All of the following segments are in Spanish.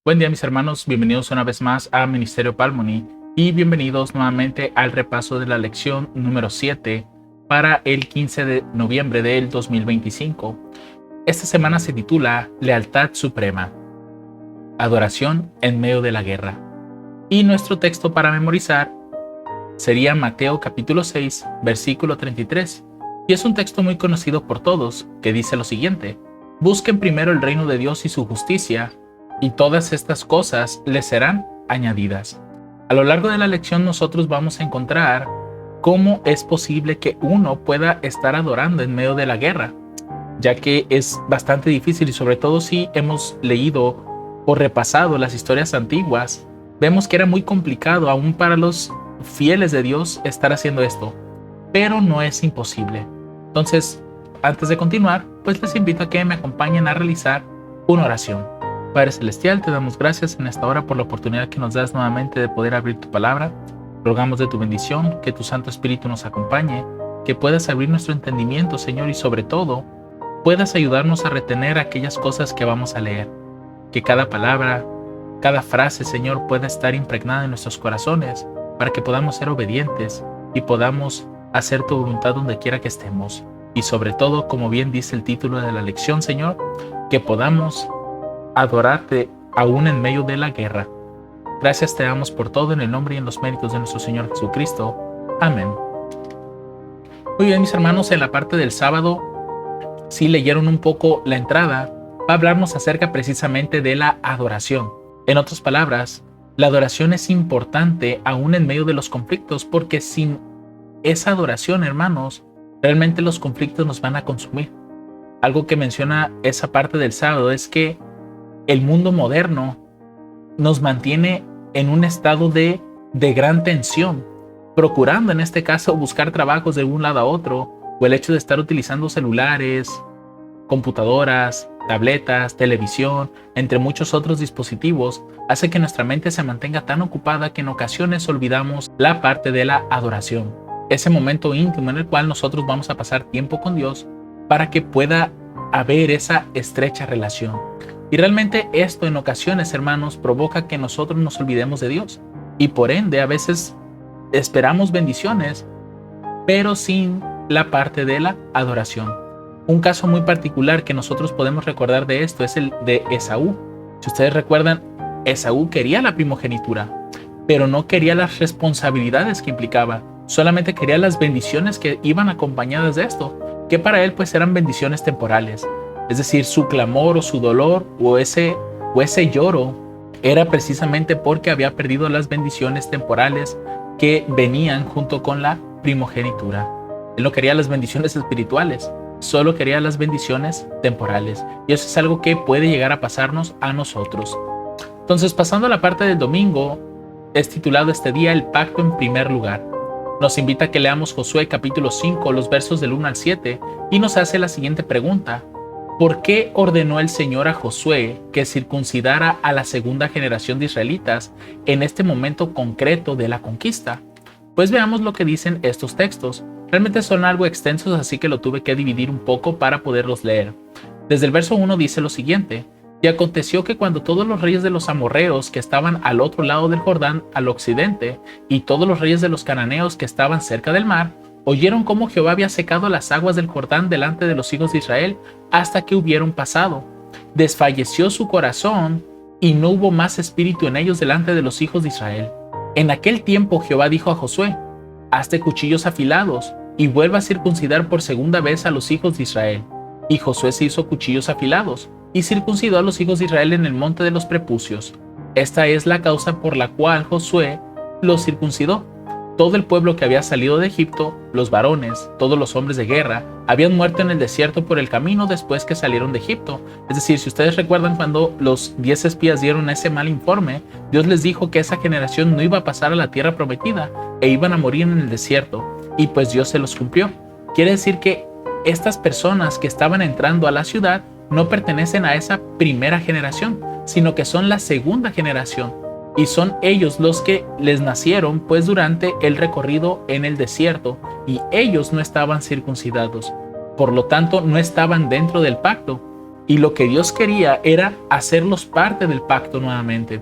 Buen día mis hermanos, bienvenidos una vez más a Ministerio Palmoni y bienvenidos nuevamente al repaso de la lección número 7 para el 15 de noviembre del 2025. Esta semana se titula Lealtad Suprema, Adoración en medio de la guerra. Y nuestro texto para memorizar sería Mateo capítulo 6, versículo 33. Y es un texto muy conocido por todos, que dice lo siguiente: busquen primero el reino de Dios y su justicia, y todas estas cosas les serán añadidas. A lo largo de la lección nosotros vamos a encontrar cómo es posible que uno pueda estar adorando en medio de la guerra, ya que es bastante difícil y sobre todo si hemos leído o repasado las historias antiguas, vemos que era muy complicado aún para los fieles de Dios estar haciendo esto, pero no es imposible. Entonces, antes de continuar, pues les invito a que me acompañen a realizar una oración. Padre Celestial, te damos gracias en esta hora por la oportunidad que nos das nuevamente de poder abrir tu palabra. Rogamos de tu bendición, que tu Santo Espíritu nos acompañe, que puedas abrir nuestro entendimiento, Señor, y sobre todo, puedas ayudarnos a retener aquellas cosas que vamos a leer. Que cada palabra, cada frase, Señor, pueda estar impregnada en nuestros corazones para que podamos ser obedientes y podamos hacer tu voluntad donde quiera que estemos. Y sobre todo, como bien dice el título de la lección, Señor, que podamos adorarte aún en medio de la guerra. Gracias te damos por todo en el nombre y en los méritos de nuestro Señor Jesucristo. Amén. Muy bien, mis hermanos, en la parte del sábado, si leyeron un poco la entrada, va a hablarnos acerca precisamente de la adoración. En otras palabras, la adoración es importante aún en medio de los conflictos, porque sin esa adoración, hermanos, realmente los conflictos nos van a consumir. Algo que menciona esa parte del sábado es que el mundo moderno nos mantiene en un estado de gran tensión, procurando en este caso buscar trabajos de un lado a otro, o el hecho de estar utilizando celulares, computadoras, tabletas, televisión, entre muchos otros dispositivos, hace que nuestra mente se mantenga tan ocupada que en ocasiones olvidamos la parte de la adoración, ese momento íntimo en el cual nosotros vamos a pasar tiempo con Dios para que pueda haber esa estrecha relación. Y realmente esto en ocasiones, hermanos, provoca que nosotros nos olvidemos de Dios. Y por ende, a veces esperamos bendiciones, pero sin la parte de la adoración. Un caso muy particular que nosotros podemos recordar de esto es el de Esaú. Si ustedes recuerdan, Esaú quería la primogenitura, pero no quería las responsabilidades que implicaba. Solamente quería las bendiciones que iban acompañadas de esto, que para él pues eran bendiciones temporales. Es decir, su clamor o su dolor o ese lloro era precisamente porque había perdido las bendiciones temporales que venían junto con la primogenitura. Él no quería las bendiciones espirituales, solo quería las bendiciones temporales. Y eso es algo que puede llegar a pasarnos a nosotros. Entonces, pasando a la parte del domingo, es titulado este día El Pacto en Primer Lugar. Nos invita a que leamos Josué capítulo 5, los versos del 1 al 7, y nos hace la siguiente pregunta: ¿por qué ordenó el Señor a Josué que circuncidara a la segunda generación de israelitas en este momento concreto de la conquista? Pues veamos lo que dicen estos textos. Realmente son algo extensos, así que lo tuve que dividir un poco para poderlos leer. Desde el verso 1 dice lo siguiente: y aconteció que cuando todos los reyes de los amorreos que estaban al otro lado del Jordán, al occidente, y todos los reyes de los cananeos que estaban cerca del mar, oyeron cómo Jehová había secado las aguas del Jordán delante de los hijos de Israel hasta que hubieron pasado, desfalleció su corazón y no hubo más espíritu en ellos delante de los hijos de Israel. En aquel tiempo Jehová dijo a Josué: hazte cuchillos afilados y vuelva a circuncidar por segunda vez a los hijos de Israel. Y Josué se hizo cuchillos afilados y circuncidó a los hijos de Israel en el monte de los prepucios. Esta es la causa por la cual Josué los circuncidó. Todo el pueblo que había salido de Egipto, los varones, todos los hombres de guerra, habían muerto en el desierto por el camino después que salieron de Egipto. Es decir, si ustedes recuerdan cuando los 10 espías dieron ese mal informe, Dios les dijo que esa generación no iba a pasar a la tierra prometida e iban a morir en el desierto, y pues Dios se los cumplió. Quiere decir que estas personas que estaban entrando a la ciudad no pertenecen a esa primera generación, sino que son la segunda generación. Y son ellos los que les nacieron pues durante el recorrido en el desierto, y ellos no estaban circuncidados, por lo tanto no estaban dentro del pacto, Y lo que Dios quería era hacerlos parte del pacto nuevamente.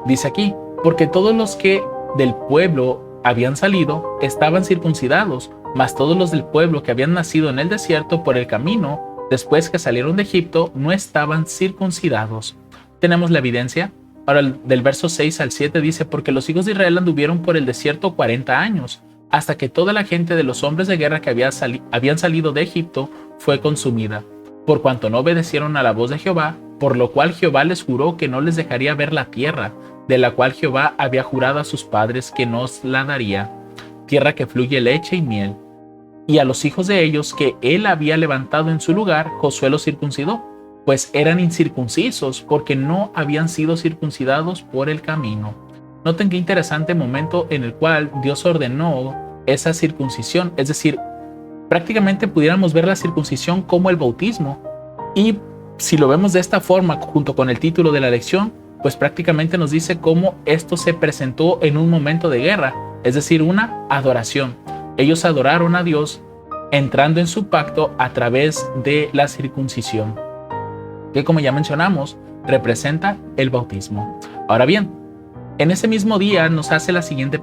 Dice aquí, porque todos los que del pueblo habían salido estaban circuncidados, mas todos los del pueblo que habían nacido en el desierto por el camino, después que salieron de Egipto, no estaban circuncidados. ¿Tenemos la evidencia? Ahora del verso 6 al 7 dice, porque los hijos de Israel anduvieron por el desierto 40 años, hasta que toda la gente de los hombres de guerra que habían salido de Egipto fue consumida, por cuanto no obedecieron a la voz de Jehová, por lo cual Jehová les juró que no les dejaría ver la tierra, de la cual Jehová había jurado a sus padres que nos la daría, tierra que fluye leche y miel. Y a los hijos de ellos que él había levantado en su lugar, Josué los circuncidó, pues eran incircuncisos, porque no habían sido circuncidados por el camino. Noten qué interesante momento en el cual Dios ordenó esa circuncisión, es decir, prácticamente pudiéramos ver la circuncisión como el bautismo. Y si lo vemos de esta forma, junto con el título de la lección, pues prácticamente nos dice cómo esto se presentó en un momento de guerra, es decir, una adoración. Ellos adoraron a Dios entrando en su pacto a través de la circuncisión, que como ya mencionamos, representa el bautismo. Ahora bien, en ese mismo día nos hace la siguiente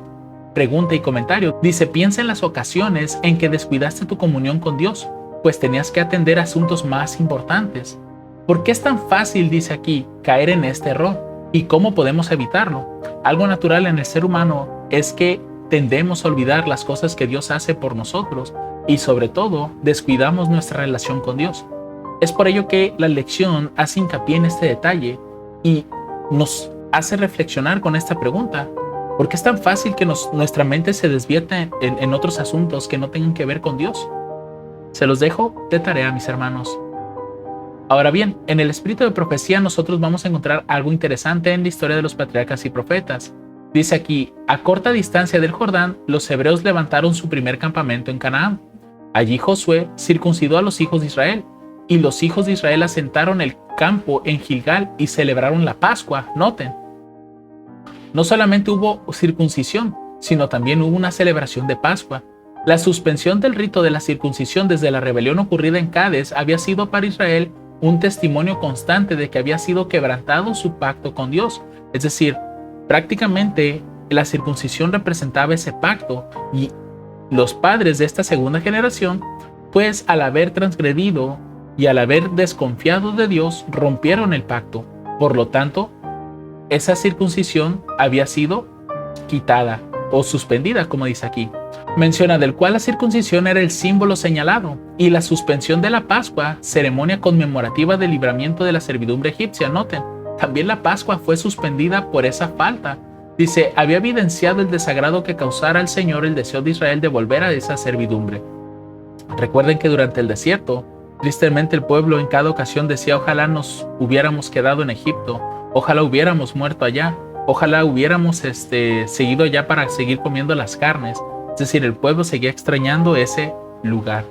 pregunta y comentario. Dice, piensa en las ocasiones en que descuidaste tu comunión con Dios, pues tenías que atender asuntos más importantes. ¿Por qué es tan fácil, dice aquí, caer en este error? ¿Y cómo podemos evitarlo? Algo natural en el ser humano es que tendemos a olvidar las cosas que Dios hace por nosotros y sobre todo descuidamos nuestra relación con Dios. Es por ello que la lección hace hincapié en este detalle y nos hace reflexionar con esta pregunta. ¿Por qué es tan fácil que nuestra mente se desvierte en otros asuntos que no tengan que ver con Dios? Se los dejo de tarea, mis hermanos. Ahora bien, en el espíritu de profecía nosotros vamos a encontrar algo interesante en la historia de los patriarcas y profetas. Dice aquí, a corta distancia del Jordán, los hebreos levantaron su primer campamento en Canaán. Allí Josué circuncidó a los hijos de Israel, y los hijos de Israel asentaron el campo en Gilgal y celebraron la Pascua. Noten, no solamente hubo circuncisión, sino también hubo una celebración de Pascua. La suspensión del rito de la circuncisión desde la rebelión ocurrida en Cades había sido para Israel un testimonio constante de que había sido quebrantado su pacto con Dios. Es decir, prácticamente la circuncisión representaba ese pacto y los padres de esta segunda generación, pues al haber transgredido y al haber desconfiado de Dios, rompieron el pacto. Por lo tanto, esa circuncisión había sido quitada o suspendida, como dice aquí. Menciona del cual la circuncisión era el símbolo señalado y la suspensión de la Pascua, ceremonia conmemorativa del libramiento de la servidumbre egipcia. Noten, también la Pascua fue suspendida por esa falta. Dice, había evidenciado el desagrado que causara al Señor el deseo de Israel de volver a esa servidumbre. Recuerden que durante el desierto, tristemente el pueblo en cada ocasión decía, ojalá nos hubiéramos quedado en Egipto, ojalá hubiéramos muerto allá, ojalá hubiéramos seguido allá para seguir comiendo las carnes. Es decir, el pueblo seguía extrañando ese lugar.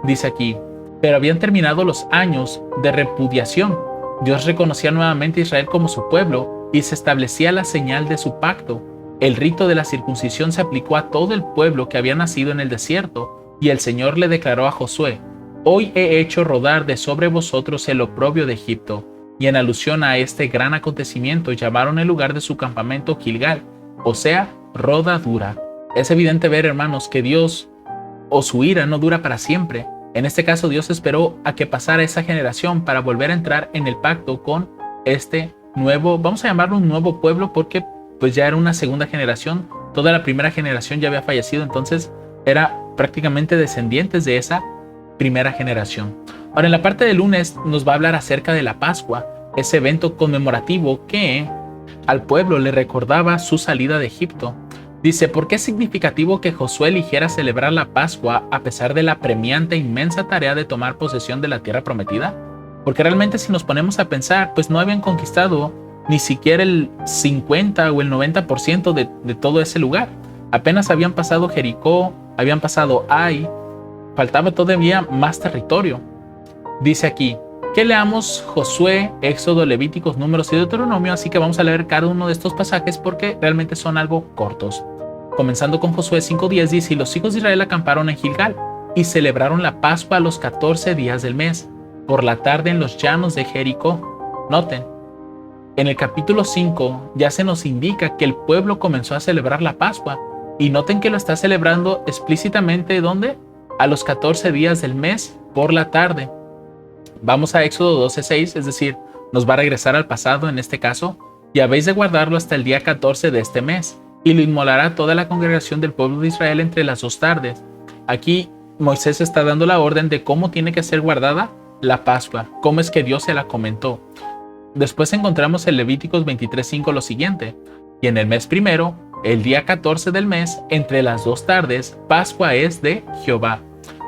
Dice aquí, pero habían terminado los años de repudiación. Dios reconocía nuevamente a Israel como su pueblo y se establecía la señal de su pacto. El rito de la circuncisión se aplicó a todo el pueblo que había nacido en el desierto, y el Señor le declaró a Josué, hoy he hecho rodar de sobre vosotros el oprobio de Egipto. Y en alusión a este gran acontecimiento llamaron el lugar de su campamento Gilgal, o sea, rodadura. Es evidente ver, hermanos, que Dios o su ira no dura para siempre. En este caso, Dios esperó a que pasara esa generación para volver a entrar en el pacto con este nuevo, vamos a llamarlo un nuevo pueblo, porque pues ya era una segunda generación. Toda la primera generación ya había fallecido, entonces era prácticamente descendientes de esa primera generación. Ahora, en la parte del lunes nos va a hablar acerca de la Pascua, ese evento conmemorativo que al pueblo le recordaba su salida de Egipto. Dice, ¿por qué es significativo que Josué eligiera celebrar la Pascua a pesar de la apremiante e inmensa tarea de tomar posesión de la tierra prometida? Porque realmente si nos ponemos a pensar, pues no habían conquistado ni siquiera el 50 o el 90% de todo ese lugar. Apenas habían pasado Jericó, habían pasado Ai, faltaba todavía más territorio. Dice aquí, que leamos Josué, Éxodo, Levíticos, Números y Deuteronomio, así que vamos a leer cada uno de estos pasajes porque realmente son algo cortos. Comenzando con Josué 5:10 dice, y los hijos de Israel acamparon en Gilgal y celebraron la Pascua a los 14 días del mes. por la tarde en los llanos de Jericó. Noten, en el capítulo 5 ya se nos indica que el pueblo comenzó a celebrar la Pascua, y noten que lo está celebrando explícitamente, ¿dónde? A los 14 días del mes por la tarde. Vamos a Éxodo 12:6, es decir, nos va a regresar al pasado en este caso. Y habéis de guardarlo hasta el día 14 de este mes, y lo inmolará toda la congregación del pueblo de Israel entre las 2 tardes. Aquí Moisés está dando la orden de cómo tiene que ser guardada la Pascua, cómo es que Dios se la comentó. Después encontramos en Levíticos 23:5 lo siguiente: y en el mes primero, el día 14 del mes, entre las 2 tardes, Pascua es de Jehová.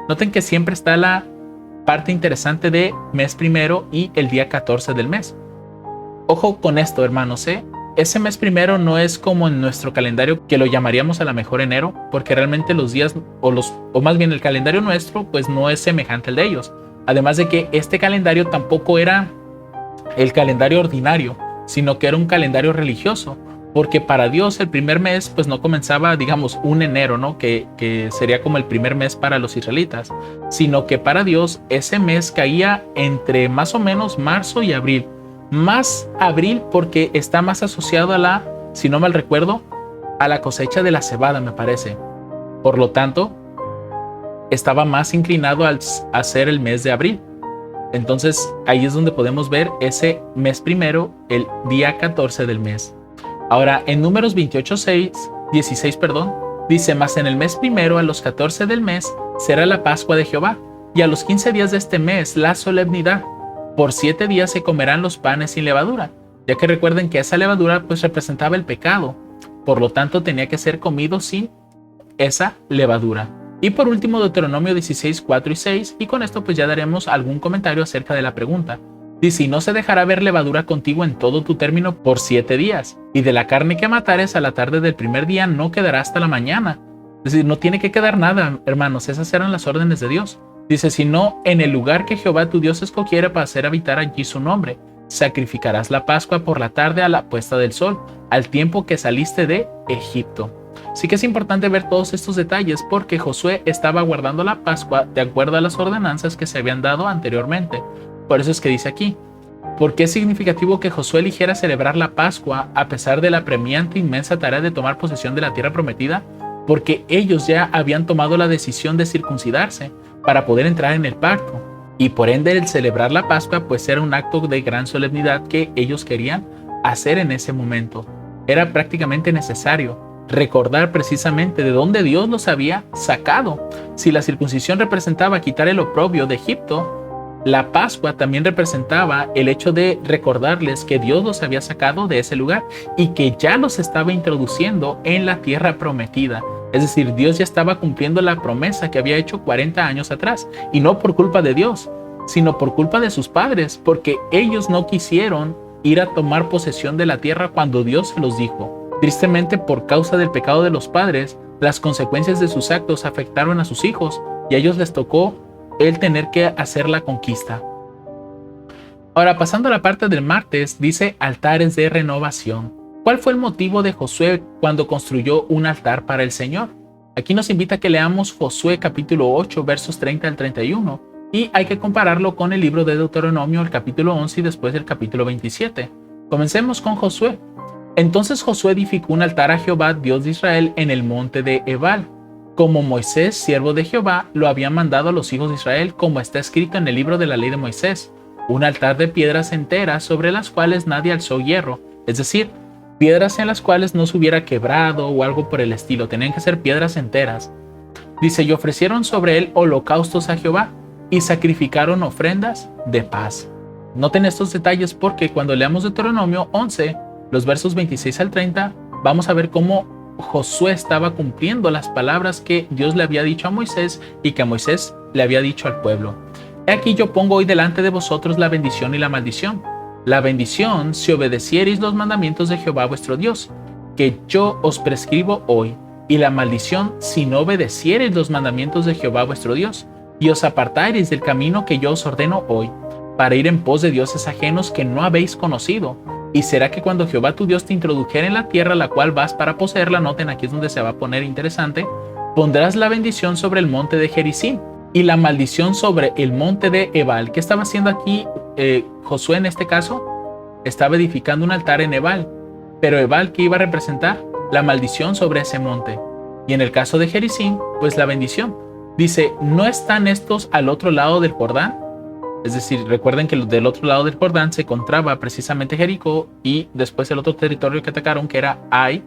Noten que siempre está la parte interesante de mes primero y el día 14 del mes. Ojo con esto, hermanos, ese mes primero no es como en nuestro calendario, que lo llamaríamos a lo mejor enero, porque realmente los días, o más bien el calendario nuestro, pues no es semejante al de ellos. Además de que este calendario tampoco era el calendario ordinario, sino que era un calendario religioso, porque para Dios el primer mes pues no comenzaba, digamos, un enero, ¿no? Que sería como el primer mes para los israelitas, sino que para Dios ese mes caía entre más o menos marzo y abril. Más abril porque está más asociado a la, si no mal recuerdo, a la cosecha de la cebada, me parece. Por lo tanto, estaba más inclinado a ser el mes de abril. Entonces ahí es donde podemos ver ese mes primero, el día 14 del mes. Ahora en Números 16, dice: mas en el mes primero, a los 14 del mes, será la Pascua de Jehová, y a los 15 días de este mes la solemnidad. Por 7 días se comerán los panes sin levadura, ya que recuerden que esa levadura pues representaba el pecado, por lo tanto tenía que ser comido sin esa levadura. Y por último, Deuteronomio 16, 4 y 6, y con esto pues ya daremos algún comentario acerca de la pregunta. Dice: y no se dejará ver levadura contigo en todo tu término por 7 días, y de la carne que matares a la tarde del primer día no quedará hasta la mañana. Es decir, no tiene que quedar nada, hermanos, esas eran las órdenes de Dios. Dice: sino en el lugar que Jehová tu Dios escogiere para hacer habitar allí su nombre, sacrificarás la Pascua por la tarde a la puesta del sol, al tiempo que saliste de Egipto. Sí que es importante ver todos estos detalles, porque Josué estaba guardando la Pascua de acuerdo a las ordenanzas que se habían dado anteriormente. Por eso es que dice aquí: ¿por qué es significativo que Josué eligiera celebrar la Pascua a pesar de la apremiante e inmensa tarea de tomar posesión de la tierra prometida? Porque ellos ya habían tomado la decisión de circuncidarse para poder entrar en el pacto, y por ende el celebrar la Pascua pues era un acto de gran solemnidad que ellos querían hacer en ese momento. Era prácticamente necesario recordar precisamente de dónde Dios los había sacado. Si la circuncisión representaba quitar el oprobio de Egipto, la Pascua también representaba el hecho de recordarles que Dios los había sacado de ese lugar y que ya los estaba introduciendo en la tierra prometida. Es decir, Dios ya estaba cumpliendo la promesa que había hecho 40 años atrás, y no por culpa de Dios, sino por culpa de sus padres, porque ellos no quisieron ir a tomar posesión de la tierra cuando Dios se los dijo. Tristemente, por causa del pecado de los padres, las consecuencias de sus actos afectaron a sus hijos, y a ellos les tocó el tener que hacer la conquista. Ahora, pasando a la parte del martes, dice altares de renovación. ¿Cuál fue el motivo de Josué cuando construyó un altar para el Señor? Aquí nos invita a que leamos Josué capítulo 8, versos 30 al 31, y hay que compararlo con el libro de Deuteronomio, el capítulo 11 y después el capítulo 27. Comencemos con Josué. Entonces Josué edificó un altar a Jehová, Dios de Israel, en el monte de Ebal, como Moisés, siervo de Jehová, lo había mandado a los hijos de Israel, como está escrito en el libro de la ley de Moisés: un altar de piedras enteras sobre las cuales nadie alzó hierro, es decir, piedras en las cuales no se hubiera quebrado o algo por el estilo, tenían que ser piedras enteras. Dice: y ofrecieron sobre él holocaustos a Jehová, y sacrificaron ofrendas de paz. Noten estos detalles, porque cuando leamos Deuteronomio 11, los versos 26 al 30, vamos a ver cómo Josué estaba cumpliendo las palabras que Dios le había dicho a Moisés y que Moisés le había dicho al pueblo. He aquí yo pongo hoy delante de vosotros la bendición y la maldición. La bendición, si obedeciereis los mandamientos de Jehová vuestro Dios, que yo os prescribo hoy, y la maldición, si no obedeciereis los mandamientos de Jehová vuestro Dios, y os apartareis del camino que yo os ordeno hoy, para ir en pos de dioses ajenos que no habéis conocido. Y será que cuando Jehová tu Dios te introdujere en la tierra la cual vas para poseerla, noten, aquí es donde se va a poner interesante, pondrás la bendición sobre el monte de Gerizim, y la maldición sobre el monte de Ebal. ¿Qué estaba haciendo aquí Josué en este caso? Estaba edificando un altar en Ebal. Pero Ebal, ¿qué iba a representar? La maldición sobre ese monte. Y en el caso de Gerizim, pues la bendición. Dice, ¿no están estos al otro lado del Jordán? Es decir, recuerden que del otro lado del Jordán se encontraba precisamente Jericó y después el otro territorio que atacaron, que era Ai.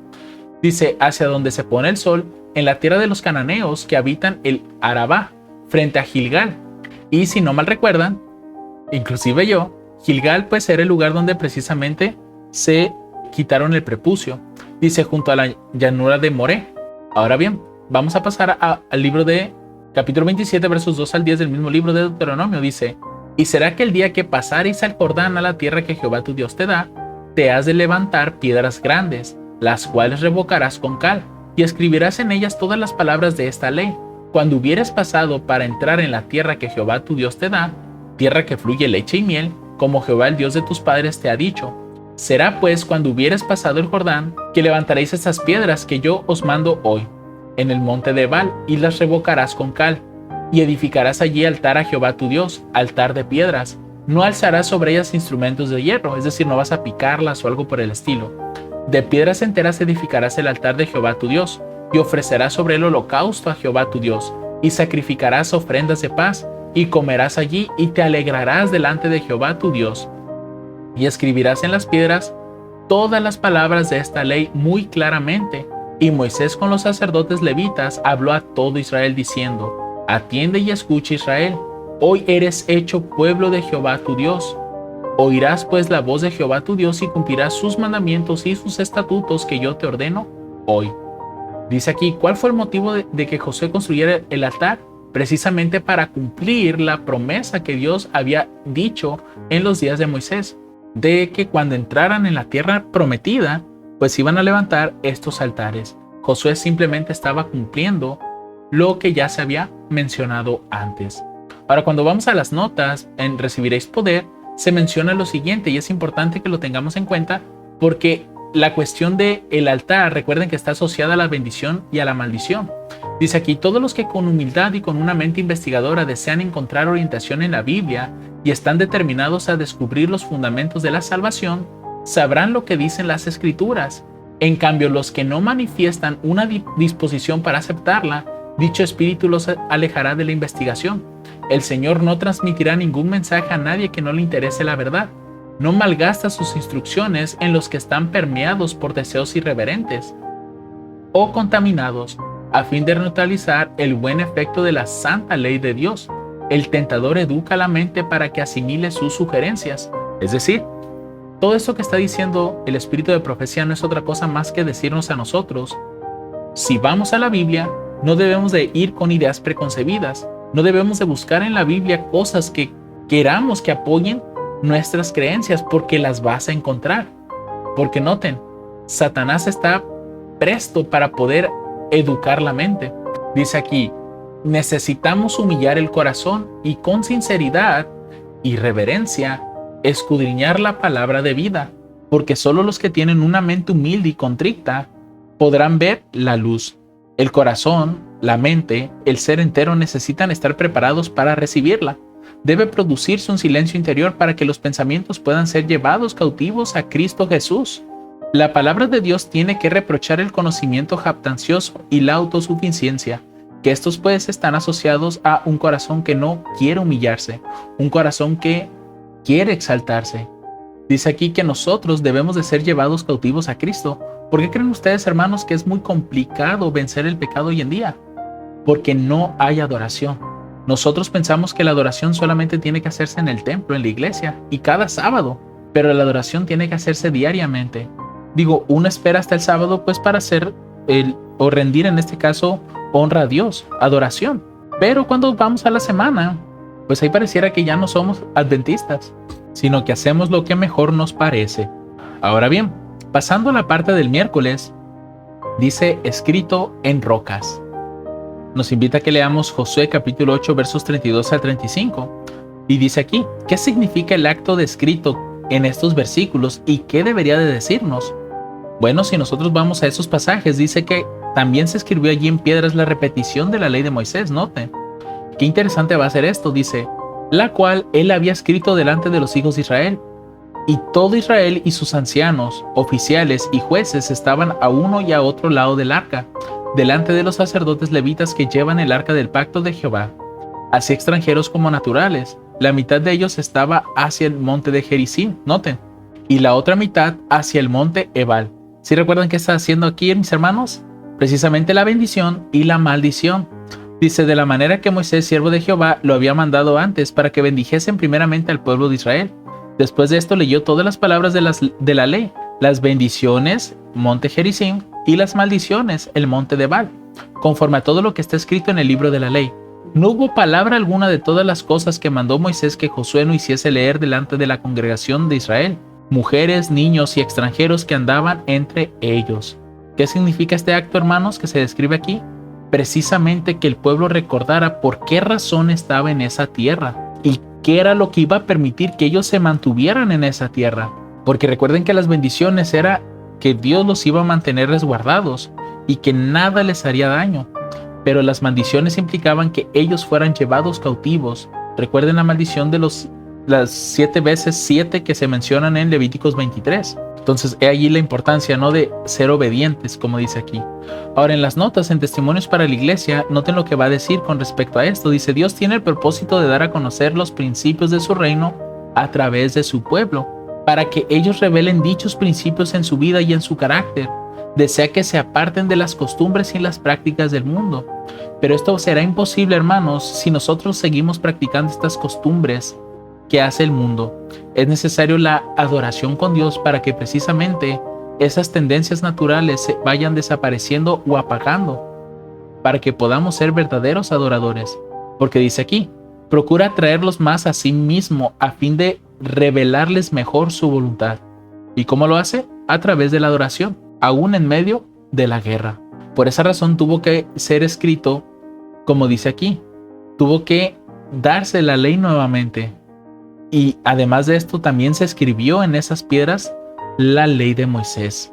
Dice, hacia donde se pone el sol, en la tierra de los cananeos que habitan el Arabá, frente a Gilgal. Y si no mal recuerdan, inclusive yo, Gilgal pues era el lugar donde precisamente se quitaron el prepucio. Dice, junto a la llanura de Moré. Ahora bien, vamos a pasar al libro de capítulo 27, versos 2 al 10 del mismo libro de Deuteronomio. Dice, y será que el día que pasares al Jordán a la tierra que Jehová tu Dios te da, te has de levantar piedras grandes, las cuales revocarás con cal, y escribirás en ellas todas las palabras de esta ley. Cuando hubieres pasado para entrar en la tierra que Jehová tu Dios te da, tierra que fluye leche y miel, como Jehová el Dios de tus padres te ha dicho. Será pues cuando hubieres pasado el Jordán, que levantaréis estas piedras que yo os mando hoy, en el monte de Ebal, y las revocarás con cal, y edificarás allí altar a Jehová tu Dios, altar de piedras. No alzarás sobre ellas instrumentos de hierro, es decir, no vas a picarlas o algo por el estilo. De piedras enteras edificarás el altar de Jehová tu Dios, y ofrecerás sobre el holocausto a Jehová tu Dios, y sacrificarás ofrendas de paz, y comerás allí, y te alegrarás delante de Jehová tu Dios. Y escribirás en las piedras todas las palabras de esta ley muy claramente. Y Moisés con los sacerdotes levitas habló a todo Israel diciendo, atiende y escucha Israel, hoy eres hecho pueblo de Jehová tu Dios. Oirás pues la voz de Jehová tu Dios y cumplirás sus mandamientos y sus estatutos que yo te ordeno hoy. Dice aquí, ¿cuál fue el motivo de que Josué construyera el altar? Precisamente para cumplir la promesa que Dios había dicho en los días de Moisés, de que cuando entraran en la tierra prometida, pues iban a levantar estos altares. Josué simplemente estaba cumpliendo lo que ya se había mencionado antes. Ahora, cuando vamos a las notas, en Recibiréis Poder, se menciona lo siguiente, y es importante que lo tengamos en cuenta, porque la cuestión del altar, recuerden que está asociada a la bendición y a la maldición. Dice aquí, todos los que con humildad y con una mente investigadora desean encontrar orientación en la Biblia y están determinados a descubrir los fundamentos de la salvación, sabrán lo que dicen las Escrituras. En cambio, los que no manifiestan una disposición para aceptarla, dicho espíritu los alejará de la investigación. El Señor no transmitirá ningún mensaje a nadie que no le interese la verdad. No malgasta sus instrucciones en los que están permeados por deseos irreverentes o contaminados, a fin de neutralizar el buen efecto de la santa ley de Dios. El tentador educa la mente para que asimile sus sugerencias. Es decir, todo esto que está diciendo el espíritu de profecía no es otra cosa más que decirnos a nosotros, si vamos a la Biblia, no debemos de ir con ideas preconcebidas, no debemos de buscar en la Biblia cosas que queramos que apoyen nuestras creencias, porque las vas a encontrar. Porque noten, Satanás está presto para poder educar la mente. Dice aquí, necesitamos humillar el corazón y con sinceridad y reverencia escudriñar la palabra de vida, porque solo los que tienen una mente humilde y contrita podrán ver la luz. El corazón, la mente, el ser entero necesitan estar preparados para recibirla. Debe producirse un silencio interior para que los pensamientos puedan ser llevados cautivos a Cristo Jesús. La palabra de Dios tiene que reprochar el conocimiento jactancioso y la autosuficiencia, que estos pues están asociados a un corazón que no quiere humillarse, un corazón que quiere exaltarse. Dice aquí que nosotros debemos de ser llevados cautivos a Cristo. ¿Por qué creen ustedes, hermanos, que es muy complicado vencer el pecado hoy en día? Porque no hay adoración. Nosotros pensamos que la adoración solamente tiene que hacerse en el templo, en la iglesia, y cada sábado, pero la adoración tiene que hacerse diariamente. Digo, uno espera hasta el sábado pues para hacer o rendir en este caso honra a Dios, adoración. Pero cuando vamos a la semana, pues ahí pareciera que ya no somos adventistas, sino que hacemos lo que mejor nos parece. Ahora bien, pasando a la parte del miércoles, dice escrito en rocas. Nos invita a que leamos Josué capítulo 8 versos 32 al 35. Y dice aquí, ¿qué significa el acto descrito en estos versículos y qué debería de decirnos? Bueno, si nosotros vamos a esos pasajes, dice que también se escribió allí en piedras la repetición de la ley de Moisés, noten. Qué interesante va a ser esto, dice, la cual él había escrito delante de los hijos de Israel. Y todo Israel y sus ancianos, oficiales y jueces estaban a uno y a otro lado del arca, delante de los sacerdotes levitas que llevan el arca del pacto de Jehová, así extranjeros como naturales. La mitad de ellos estaba hacia el monte de Gerizim, noten, y la otra mitad hacia el monte Ebal. ¿Sí recuerdan qué está haciendo aquí, mis hermanos? Precisamente la bendición y la maldición. Dice, de la manera que Moisés, siervo de Jehová, lo había mandado antes para que bendijesen primeramente al pueblo de Israel. Después de esto leyó todas las palabras de la ley, las bendiciones, monte Gerizim, y las maldiciones, el monte de Ebal, conforme a todo lo que está escrito en el libro de la ley. No hubo palabra alguna de todas las cosas que mandó Moisés que Josué no hiciese leer delante de la congregación de Israel, mujeres, niños y extranjeros que andaban entre ellos. ¿Qué significa este acto, hermanos, que se describe aquí? Precisamente que el pueblo recordara por qué razón estaba en esa tierra y qué era lo que iba a permitir que ellos se mantuvieran en esa tierra. Porque recuerden que las bendiciones era que Dios los iba a mantener resguardados y que nada les haría daño. Pero las maldiciones implicaban que ellos fueran llevados cautivos. Recuerden la maldición de las 7 veces 7 que se mencionan en Levíticos 23. Entonces, he allí la importancia, ¿no?, de ser obedientes, como dice aquí. Ahora, en las notas, en Testimonios para la Iglesia, noten lo que va a decir con respecto a esto. Dice, Dios tiene el propósito de dar a conocer los principios de su reino a través de su pueblo, para que ellos revelen dichos principios en su vida y en su carácter. Desea que se aparten de las costumbres y las prácticas del mundo. Pero esto será imposible, hermanos, si nosotros seguimos practicando estas costumbres que hace el mundo. Es necesario la adoración con Dios para que precisamente esas tendencias naturales se vayan desapareciendo o apagando, para que podamos ser verdaderos adoradores. Porque dice aquí, procura atraerlos más a sí mismo a fin de revelarles mejor su voluntad. ¿Y cómo lo hace? A través de la adoración, aún en medio de la guerra. Por esa razón tuvo que ser escrito, como dice aquí, tuvo que darse la ley nuevamente. Y además de esto también se escribió en esas piedras la ley de Moisés.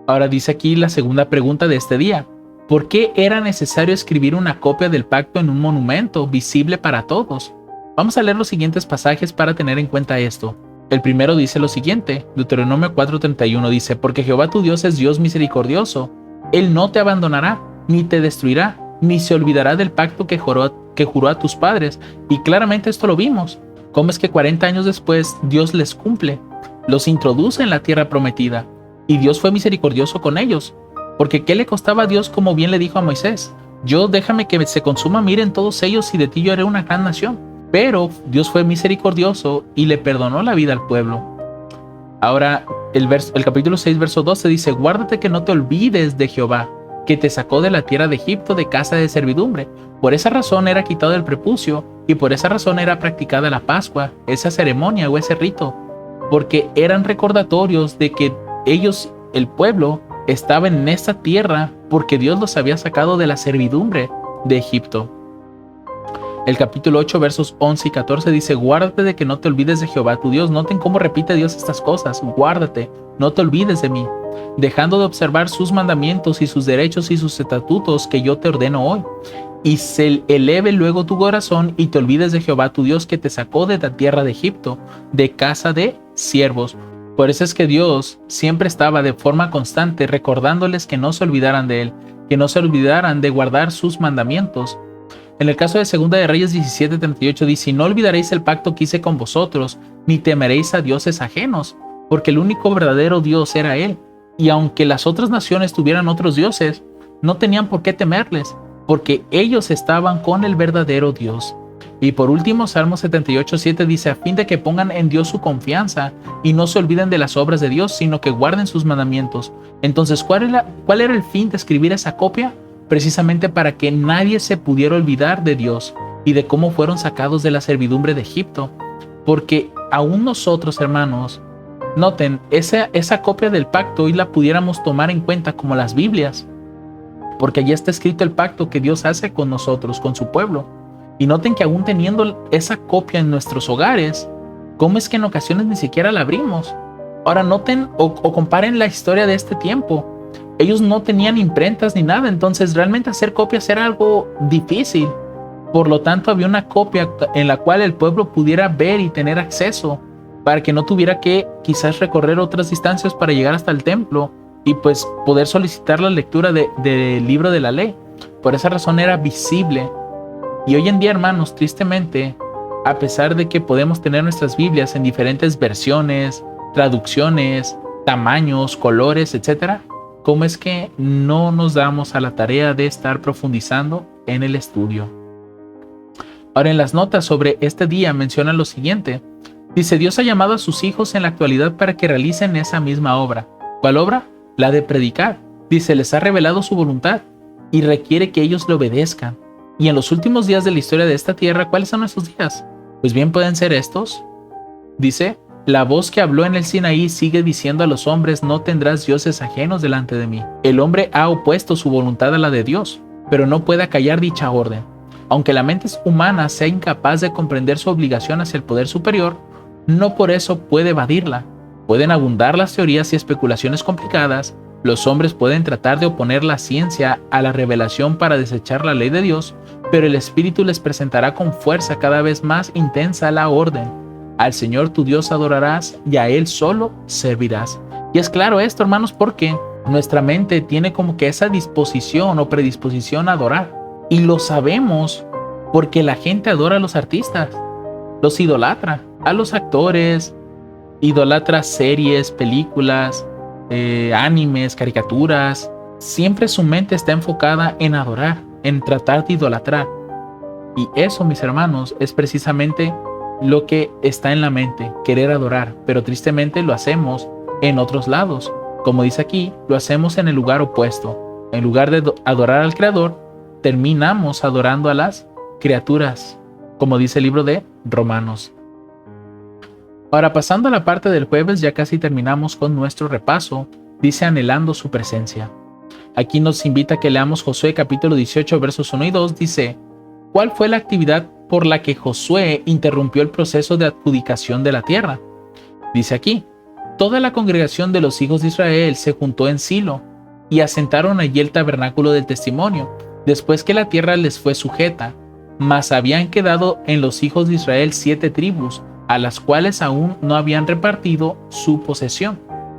Ahora dice aquí la segunda pregunta de este día. ¿Por qué era necesario escribir una copia del pacto en un monumento visible para todos? Vamos a leer los siguientes pasajes para tener en cuenta esto. El primero dice lo siguiente, Deuteronomio 4:31 dice, porque Jehová tu Dios es Dios misericordioso, Él no te abandonará, ni te destruirá, ni se olvidará del pacto que juró a tus padres. Y claramente esto lo vimos. ¿Cómo es que 40 años después Dios les cumple? Los introduce en la tierra prometida. Y Dios fue misericordioso con ellos. Porque ¿qué le costaba a Dios, como bien le dijo a Moisés? Yo déjame que se consuma, miren todos ellos, y de ti yo haré una gran nación. Pero Dios fue misericordioso y le perdonó la vida al pueblo. Ahora, el capítulo 6, verso 12 dice, guárdate que no te olvides de Jehová, que te sacó de la tierra de Egipto, de casa de servidumbre. Por esa razón era quitado el prepucio, y por esa razón era practicada la Pascua, esa ceremonia o ese rito, porque eran recordatorios de que ellos, el pueblo, estaban en esa tierra porque Dios los había sacado de la servidumbre de Egipto. El capítulo 8, versos 11 y 14 dice, guárdate de que no te olvides de Jehová tu Dios. Noten cómo repite Dios estas cosas. Guárdate, no te olvides de mí, dejando de observar sus mandamientos y sus derechos y sus estatutos que yo te ordeno hoy. Y se eleve luego tu corazón y te olvides de Jehová tu Dios, que te sacó de la tierra de Egipto, de casa de siervos. Por eso es que Dios siempre estaba de forma constante recordándoles que no se olvidaran de Él, que no se olvidaran de guardar sus mandamientos. En el caso de Segunda de Reyes 17:38 dice, no olvidaréis el pacto que hice con vosotros, ni temeréis a dioses ajenos, porque el único verdadero Dios era Él. Y aunque las otras naciones tuvieran otros dioses, no tenían por qué temerles, porque ellos estaban con el verdadero Dios. Y por último, Salmo 78:7 dice, a fin de que pongan en Dios su confianza y no se olviden de las obras de Dios, sino que guarden sus mandamientos. Entonces, ¿cuál era el fin de escribir esa copia? Precisamente para que nadie se pudiera olvidar de Dios y de cómo fueron sacados de la servidumbre de Egipto. Porque aún nosotros, hermanos, noten, esa copia del pacto hoy la pudiéramos tomar en cuenta como las Biblias, porque allí está escrito el pacto que Dios hace con nosotros, con su pueblo. Y noten que aún teniendo esa copia en nuestros hogares, ¿cómo es que en ocasiones ni siquiera la abrimos? Ahora noten o comparen la historia de este tiempo, ellos no tenían imprentas ni nada, entonces realmente hacer copias era algo difícil. Por lo tanto, había una copia en la cual el pueblo pudiera ver y tener acceso, para que no tuviera que quizás recorrer otras distancias para llegar hasta el templo y pues poder solicitar la lectura del libro de la ley. Por esa razón era visible. Y hoy en día, hermanos, tristemente, a pesar de que podemos tener nuestras Biblias en diferentes versiones, traducciones, tamaños, colores, etc., ¿cómo es que no nos damos a la tarea de estar profundizando en el estudio? Ahora, en las notas sobre este día menciona lo siguiente. Dice: Dios ha llamado a sus hijos en la actualidad para que realicen esa misma obra. ¿Cuál obra? La de predicar. Dice: les ha revelado su voluntad y requiere que ellos le obedezcan. Y en los últimos días de la historia de esta tierra, ¿cuáles son esos días? Pues bien, pueden ser estos. Dice: la voz que habló en el Sinaí sigue diciendo a los hombres: no tendrás dioses ajenos delante de mí. El hombre ha opuesto su voluntad a la de Dios, pero no puede acallar dicha orden. Aunque la mente humana sea incapaz de comprender su obligación hacia el poder superior, no por eso puede evadirla. Pueden abundar las teorías y especulaciones complicadas. Los hombres pueden tratar de oponer la ciencia a la revelación para desechar la ley de Dios, pero el Espíritu les presentará con fuerza cada vez más intensa la orden. Al Señor tu Dios adorarás y a Él solo servirás. Y es claro esto, hermanos, porque nuestra mente tiene como que esa disposición o predisposición a adorar. Y lo sabemos porque la gente adora a los artistas, los idolatra, a los actores, idolatra series, películas, animes, caricaturas. Siempre su mente está enfocada en adorar, en tratar de idolatrar. Y eso, mis hermanos, es precisamente lo que está en la mente, querer adorar. Pero tristemente lo hacemos en otros lados. Como dice aquí, lo hacemos en el lugar opuesto. En lugar de adorar al Creador, terminamos adorando a las criaturas, como dice el libro de Romanos. Ahora, pasando a la parte del jueves, ya casi terminamos con nuestro repaso. Dice: anhelando su presencia. Aquí nos invita a que leamos Josué capítulo 18 versos 1 y 2. Dice: ¿cuál fue la actividad por la que Josué interrumpió el proceso de adjudicación de la tierra? Dice aquí: toda la congregación de los hijos de Israel se juntó en Silo y asentaron allí el tabernáculo del testimonio, después que la tierra les fue sujeta. Mas habían quedado en los hijos de Israel 7 tribus, a las cuales aún no habían repartido su posesión.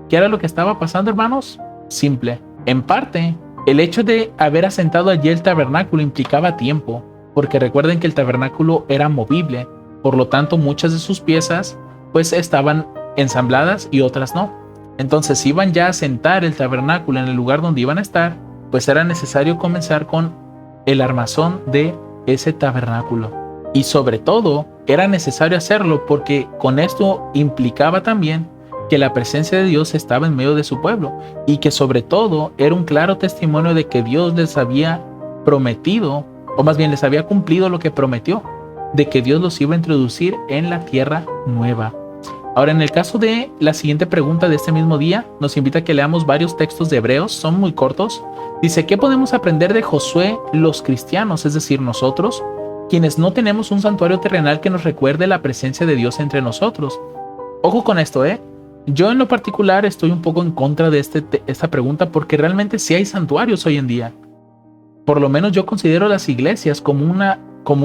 ¿Qué era lo que estaba pasando, hermanos? Simple. En parte, el hecho de haber asentado allí el tabernáculo implicaba tiempo, porque recuerden que el tabernáculo era movible, por lo tanto muchas de sus piezas pues estaban ensambladas y otras no. Entonces, si iban ya a asentar el tabernáculo en el lugar donde iban a estar, pues era necesario comenzar con el armazón de ese tabernáculo. Y sobre todo, era necesario hacerlo porque con esto implicaba también que la presencia de Dios estaba en medio de su pueblo y que sobre todo era un claro testimonio de que Dios les había prometido, o más bien les había cumplido lo que prometió, de que Dios los iba a introducir en la tierra nueva. Ahora, en el caso de la siguiente pregunta de este mismo día, nos invita a que leamos varios textos de Hebreos, son muy cortos. Dice: ¿qué podemos aprender de Josué los cristianos, es decir, nosotros, quienes no tenemos un santuario terrenal que nos recuerde la presencia de Dios entre nosotros? Ojo con esto, Yo en lo particular estoy un poco en contra de esta pregunta porque realmente sí hay santuarios hoy en día. Por lo menos yo considero las iglesias como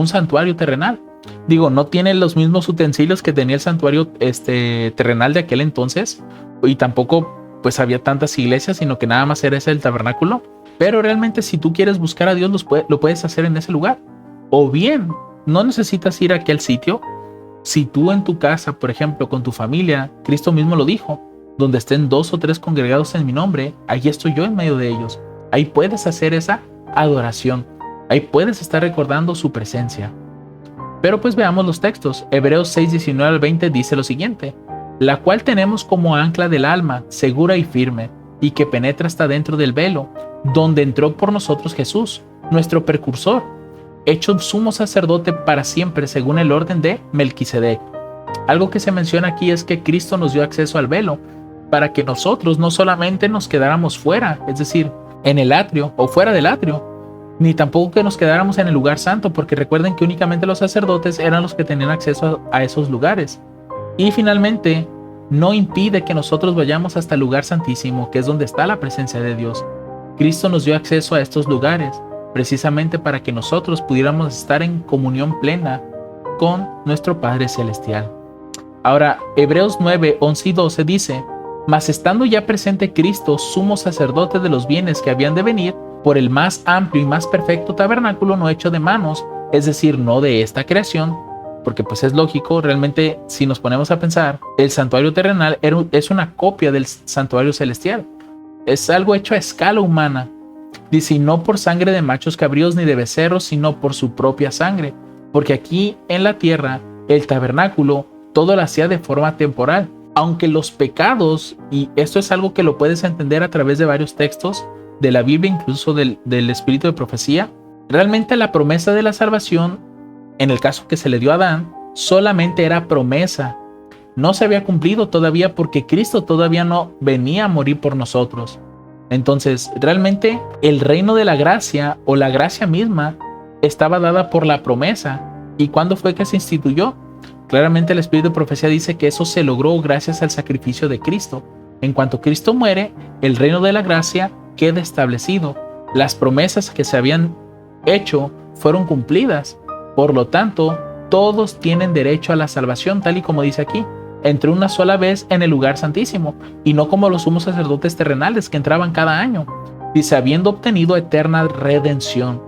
un santuario terrenal. Digo, no tienen los mismos utensilios que tenía el santuario terrenal de aquel entonces, y tampoco pues había tantas iglesias, sino que nada más era ese el tabernáculo. Pero realmente si tú quieres buscar a Dios, lo puedes hacer en ese lugar. O bien, no necesitas ir a aquel sitio. Si tú en tu casa, por ejemplo, con tu familia, Cristo mismo lo dijo: donde estén 2 o 3 congregados en mi nombre, ahí estoy yo en medio de ellos. Ahí puedes hacer esa adoración. Ahí puedes estar recordando su presencia. Pero pues veamos los textos. Hebreos 6, 19 al 20 dice lo siguiente: la cual tenemos como ancla del alma, segura y firme, y que penetra hasta dentro del velo, donde entró por nosotros Jesús, nuestro precursor, hecho sumo sacerdote para siempre según el orden de Melquisedec. Algo que se menciona aquí es que Cristo nos dio acceso al velo para que nosotros no solamente nos quedáramos fuera, es decir, en el atrio o fuera del atrio, ni tampoco que nos quedáramos en el lugar santo, porque recuerden que únicamente los sacerdotes eran los que tenían acceso a esos lugares. Y finalmente, no impide que nosotros vayamos hasta el lugar santísimo, que es donde está la presencia de Dios. Cristo nos dio acceso a estos lugares, precisamente para que nosotros pudiéramos estar en comunión plena con nuestro Padre Celestial. Ahora, Hebreos 9, 11 y 12 dice: mas estando ya presente Cristo, sumo sacerdote de los bienes que habían de venir, por el más amplio y más perfecto tabernáculo no hecho de manos, es decir, no de esta creación, porque pues es lógico, realmente si nos ponemos a pensar, el santuario terrenal es una copia del santuario celestial, es algo hecho a escala humana. Dice: y no por sangre de machos cabríos ni de becerros, sino por su propia sangre, porque aquí en la tierra el tabernáculo todo lo hacía de forma temporal, aunque los pecados, y esto es algo que lo puedes entender a través de varios textos de la Biblia, incluso del espíritu de profecía, realmente la promesa de la salvación, en el caso que se le dio a Adán, solamente era promesa. No se había cumplido todavía porque Cristo todavía no venía a morir por nosotros. Entonces, realmente el reino de la gracia o la gracia misma estaba dada por la promesa. ¿Y cuándo fue que se instituyó? Claramente el espíritu de profecía dice que eso se logró gracias al sacrificio de Cristo. En cuanto Cristo muere, el reino de la gracia queda establecido. Las promesas que se habían hecho fueron cumplidas. Por lo tanto, todos tienen derecho a la salvación, tal y como dice aquí, entre una sola vez en el lugar santísimo, y no como los sumos sacerdotes terrenales que entraban cada año, dice, habiendo obtenido eterna redención.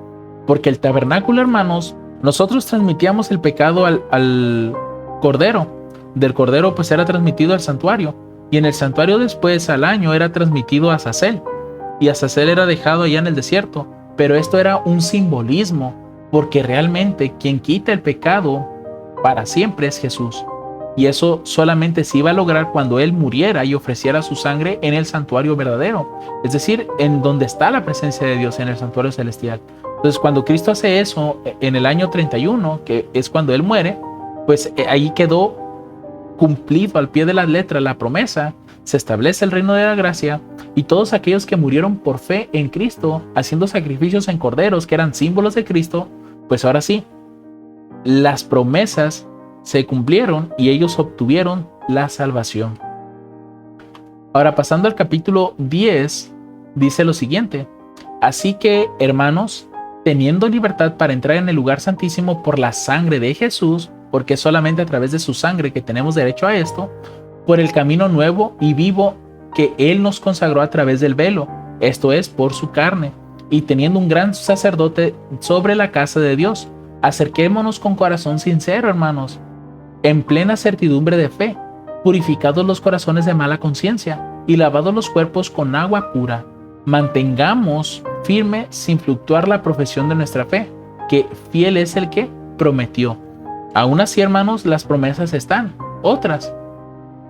Porque el tabernáculo, hermanos, nosotros transmitíamos el pecado al Cordero. Del Cordero pues era transmitido al santuario, y en el santuario después al año era transmitido a Azazel, y Azazel era dejado allá en el desierto. Pero esto era un simbolismo, porque realmente quien quita el pecado para siempre es Jesús, y eso solamente se iba a lograr cuando Él muriera y ofreciera su sangre en el santuario verdadero, es decir, en donde está la presencia de Dios, en el santuario celestial. Entonces, cuando Cristo hace eso en el año 31, que es cuando Él muere, pues ahí quedó cumplido al pie de la letra la promesa, se establece el reino de la gracia, y todos aquellos que murieron por fe en Cristo, haciendo sacrificios en corderos que eran símbolos de Cristo, pues ahora sí, las promesas se cumplieron y ellos obtuvieron la salvación. Ahora, pasando al capítulo 10, dice lo siguiente: así que, hermanos, teniendo libertad para entrar en el lugar santísimo por la sangre de Jesús, porque es solamente a través de su sangre que tenemos derecho a esto, por el camino nuevo y vivo que Él nos consagró a través del velo, esto es, por su carne, y teniendo un gran sacerdote sobre la casa de Dios, acerquémonos con corazón sincero, hermanos, en plena certidumbre de fe, purificados los corazones de mala conciencia y lavados los cuerpos con agua pura. Mantengamos firme sin fluctuar la profesión de nuestra fe, que fiel es el que prometió. Aún así, hermanos, las promesas están, otras,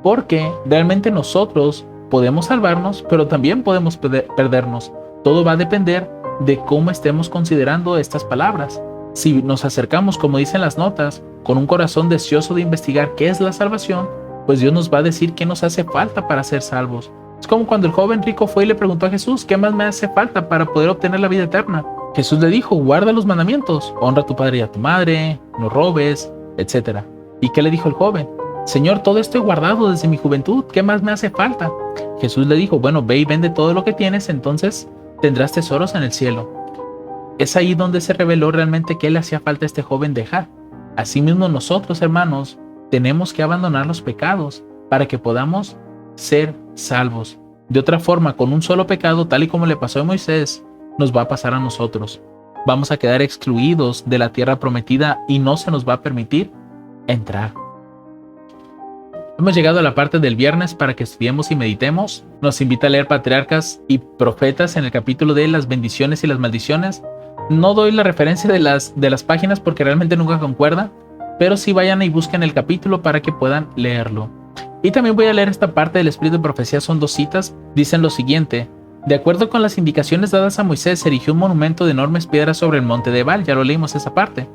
porque realmente nosotros podemos salvarnos, pero también podemos perdernos. Todo va a depender de cómo estemos considerando estas palabras. Si nos acercamos, como dicen las notas, con un corazón deseoso de investigar qué es la salvación, pues Dios nos va a decir qué nos hace falta para ser salvos. Es como cuando el joven rico fue y le preguntó a Jesús: ¿qué más me hace falta para poder obtener la vida eterna? Jesús le dijo: guarda los mandamientos, honra a tu padre y a tu madre, no robes, etc. ¿Y qué le dijo el joven? Señor, todo esto he guardado desde mi juventud, ¿qué más me hace falta? Jesús le dijo: bueno, ve y vende todo lo que tienes, entonces tendrás tesoros en el cielo. Es ahí donde se reveló realmente qué le hacía falta a este joven dejar. Asimismo, nosotros, hermanos, tenemos que abandonar los pecados para que podamos ser salvos. De otra forma, con un solo pecado, tal y como le pasó a Moisés, nos va a pasar a nosotros. Vamos a quedar excluidos de la tierra prometida y no se nos va a permitir entrar. Hemos llegado a la parte del viernes para que estudiemos y meditemos. Nos invita a leer Patriarcas y Profetas en el capítulo de las bendiciones y las maldiciones. No doy la referencia de las páginas porque realmente nunca concuerda, pero sí vayan y busquen el capítulo para que puedan leerlo. Y también voy a leer esta parte del Espíritu de Profecía, son 2 citas. Dicen lo siguiente: de acuerdo con las indicaciones dadas a Moisés, se erigió un monumento de enormes piedras sobre el monte de Ebal. Ya lo leímos esa parte.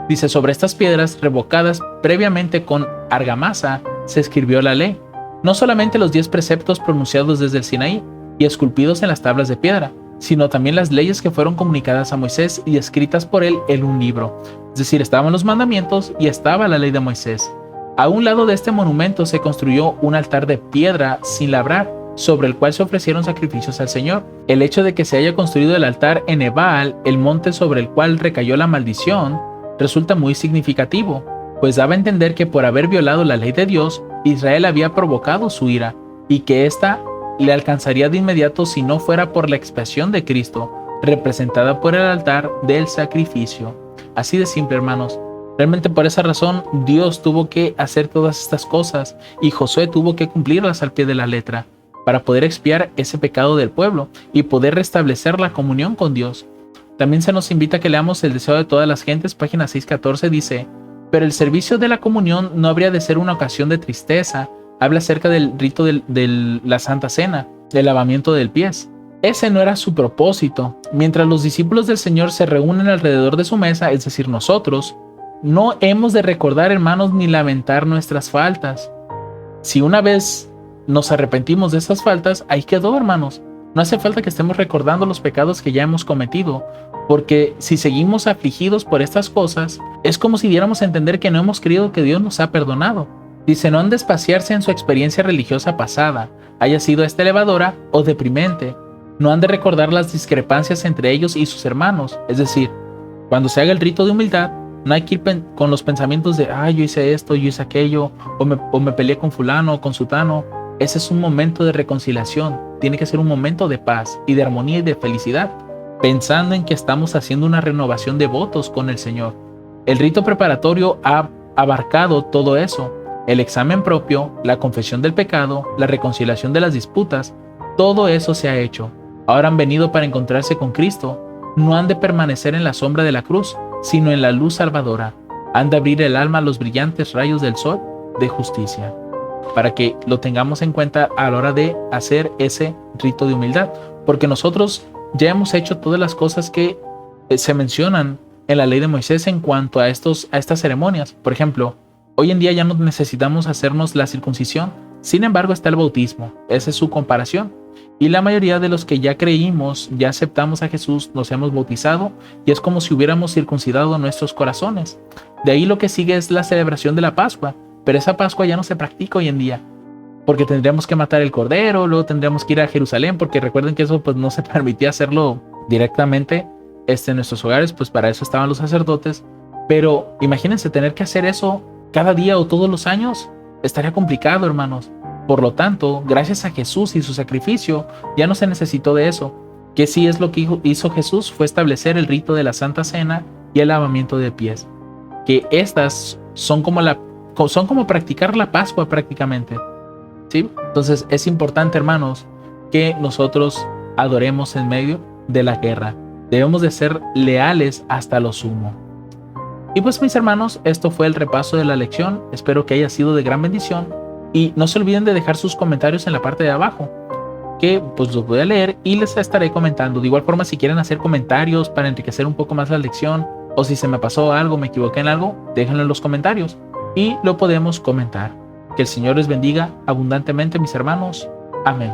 Dice: sobre estas piedras revocadas previamente con argamasa se escribió la ley, no solamente los 10 preceptos pronunciados desde el Sinaí y esculpidos en las tablas de piedra, sino también las leyes que fueron comunicadas a Moisés y escritas por él en un libro. Es decir, estaban los mandamientos y estaba la ley de Moisés. A un lado de este monumento se construyó un altar de piedra sin labrar, sobre el cual se ofrecieron sacrificios al Señor. El hecho de que se haya construido el altar en Ebal, el monte sobre el cual recayó la maldición, resulta muy significativo, pues daba a entender que por haber violado la ley de Dios, Israel había provocado su ira, y que ésta le alcanzaría de inmediato si no fuera por la expiación de Cristo, representada por el altar del sacrificio. Así de simple, hermanos. Realmente por esa razón Dios tuvo que hacer todas estas cosas y Josué tuvo que cumplirlas al pie de la letra para poder expiar ese pecado del pueblo y poder restablecer la comunión con Dios. También se nos invita a que leamos El deseo de todas las gentes, página 614, dice: pero el servicio de la comunión no habría de ser una ocasión de tristeza. Habla acerca del rito de la Santa Cena, del lavamiento del pies. Ese no era su propósito. Mientras los discípulos del Señor se reúnen alrededor de su mesa, es decir, nosotros, no hemos de recordar, hermanos, ni lamentar nuestras faltas. Si una vez nos arrepentimos de esas faltas, ahí quedó, hermanos. No hace falta que estemos recordando los pecados que ya hemos cometido, porque si seguimos afligidos por estas cosas, es como si diéramos a entender que no hemos creído que Dios nos ha perdonado. Dice: no han de espaciarse en su experiencia religiosa pasada, haya sido esta elevadora o deprimente. No han de recordar las discrepancias entre ellos y sus hermanos. Es decir, cuando se haga el rito de humildad, no hay que ir con los pensamientos de yo hice esto, yo hice aquello, o me peleé con fulano o con sutano. Ese es un momento de reconciliación. Tiene que ser un momento de paz y de armonía y de felicidad, pensando en que estamos haciendo una renovación de votos con el Señor. El rito preparatorio ha abarcado todo eso: el examen propio, la confesión del pecado, la reconciliación de las disputas. Todo eso se ha hecho. Ahora han venido para encontrarse con Cristo. No han de permanecer en la sombra de la cruz, sino en la luz salvadora. Han de abrir el alma a los brillantes rayos del sol de justicia, para que lo tengamos en cuenta a la hora de hacer ese rito de humildad, porque nosotros ya hemos hecho todas las cosas que se mencionan en la ley de Moisés en cuanto a estas ceremonias. Por ejemplo, hoy en día ya no necesitamos hacernos la circuncisión, sin embargo está el bautismo. Esa es su comparación. Y la mayoría de los que ya creímos, ya aceptamos a Jesús, nos hemos bautizado y es como si hubiéramos circuncidado nuestros corazones. De ahí lo que sigue es la celebración de la Pascua, pero esa Pascua ya no se practica hoy en día, porque tendríamos que matar el cordero, luego tendríamos que ir a Jerusalén, porque recuerden que eso pues no se permitía hacerlo directamente en nuestros hogares, pues para eso estaban los sacerdotes. Pero imagínense tener que hacer eso cada día o todos los años, estaría complicado, hermanos. Por lo tanto, gracias a Jesús y su sacrificio, ya no se necesitó de eso. Que sí es lo que hizo Jesús, fue establecer el rito de la Santa Cena y el lavamiento de pies. Que estas son como practicar la Pascua prácticamente, ¿sí? Entonces es importante, hermanos, que nosotros adoremos en medio de la guerra. Debemos de ser leales hasta lo sumo. Y pues, mis hermanos, esto fue el repaso de la lección. Espero que haya sido de gran bendición. Y no se olviden de dejar sus comentarios en la parte de abajo, que pues los voy a leer y les estaré comentando. De igual forma, si quieren hacer comentarios para enriquecer un poco más la lección, o si se me pasó algo, me equivoqué en algo, déjenlo en los comentarios y lo podemos comentar. Que el Señor les bendiga abundantemente, mis hermanos. Amén.